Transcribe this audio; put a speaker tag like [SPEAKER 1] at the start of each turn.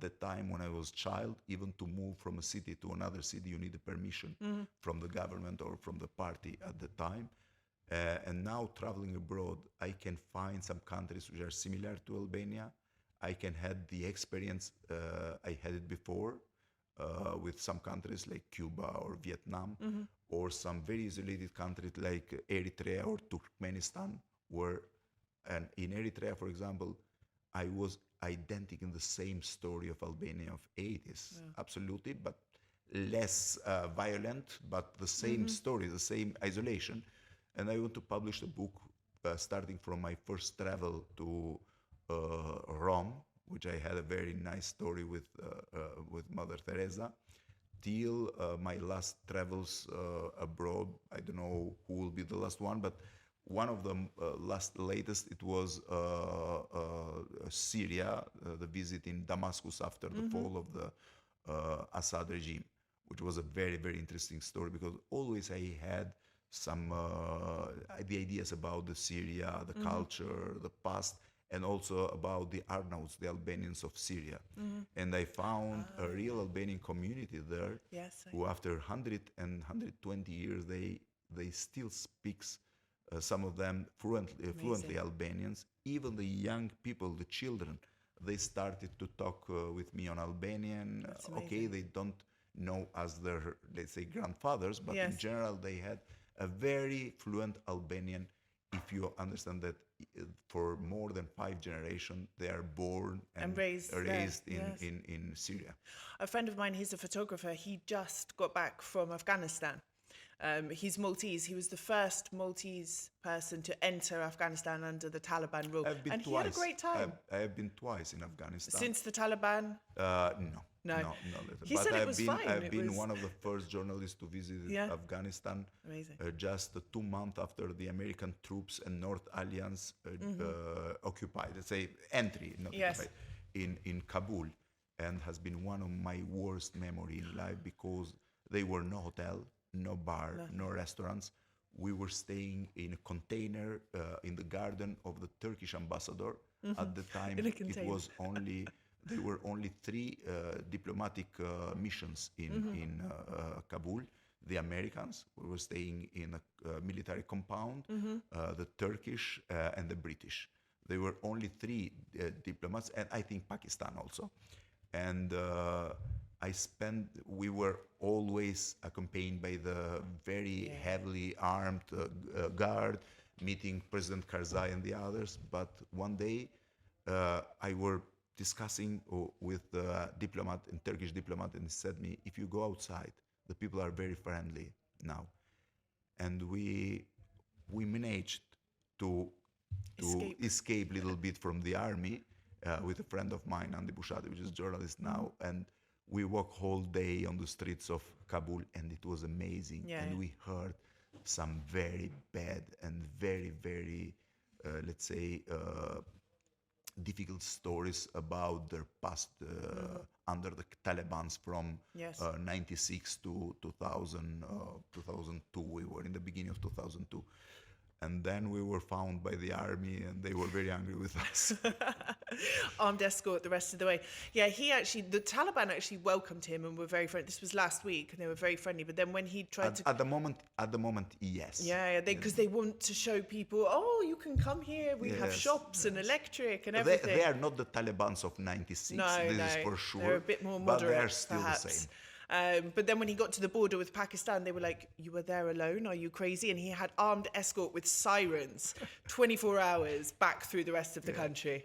[SPEAKER 1] that time when I was child, even to move from a city to another city, you need a permission from the government or from the party at the time. And now traveling abroad, I can find some countries which are similar to Albania. I can have the experience I had it before with some countries like Cuba or Vietnam, or some very isolated countries like Eritrea or Turkmenistan, where, and in Eritrea, for example, I was identical in the same story of Albania of 80s, absolutely, but less violent, but the same story, the same isolation. And I want to publish a book starting from my first travel to Rome, which I had a very nice story with Mother Teresa, till my last travels abroad. I don't know who will be the last one, but one of the latest, it was Syria, the visit in Damascus after the fall of the Assad regime, which was a very, very interesting story, because always I had some the ideas about the Syria, the culture, the past, and also about the Arnauts, the Albanians of Syria. And I found a real Albanian community there, who after 100 and 120 years, they still speaks, some of them fluently Albanians. Even the young people, the children, they started to talk with me on Albanian. Okay, they don't know as their, let's say, grandfathers, but in general, they had a very fluent Albanian, if you understand that for more than 5 generations, they are born and raised in Syria.
[SPEAKER 2] A friend of mine, he's a photographer, he just got back from Afghanistan. He's Maltese. He was the first Maltese person to enter Afghanistan under the Taliban rule. And he had a great time.
[SPEAKER 1] I have been twice in Afghanistan.
[SPEAKER 2] Since the Taliban?
[SPEAKER 1] No.
[SPEAKER 2] He said it was fine.
[SPEAKER 1] I've been one of the first journalists to visit Afghanistan.
[SPEAKER 2] Amazing.
[SPEAKER 1] Just 2 months after the American troops and North Alliance occupied, let's say entry, not occupied, in Kabul, and has been one of my worst memory in life, because there were no hotel, no bar, no restaurants. We were staying in a container in the garden of the Turkish ambassador. At the time, it was only, there were only 3 diplomatic missions in Kabul. The Americans, we were staying in a military compound, the Turkish and the British. There were only 3 diplomats, and I think Pakistan also. And we were always accompanied by the very heavily armed guard, meeting President Karzai and the others. But one day I were discussing with a diplomat, a Turkish diplomat, and he said me, if you go outside, the people are very friendly now. And we managed to escape a little bit from the army with a friend of mine, Andy Bushati, which is a journalist now, and we walked whole day on the streets of Kabul, and it was amazing. And we heard some very bad and very, very, let's say, difficult stories about their past under the Taliban from 96 to 2002. We were in the beginning of 2002. And then we were found by the army, and they were very angry with us.
[SPEAKER 2] Armed escort the rest of the way. Yeah, the Taliban actually welcomed him and were very friendly. This was last week, and they were very friendly. But then when he tried
[SPEAKER 1] at the moment, yes.
[SPEAKER 2] Yeah, because they want to show people, oh, you can come here. We have shops and electric and everything.
[SPEAKER 1] They are not the Talibans of 96. This is for sure.
[SPEAKER 2] They're a bit more moderate,
[SPEAKER 1] but they're still
[SPEAKER 2] perhaps.
[SPEAKER 1] The same.
[SPEAKER 2] But then when he got to the border with Pakistan, they were like, you were there alone? Are you crazy? And he had armed escort with sirens 24 hours back through the rest of the country.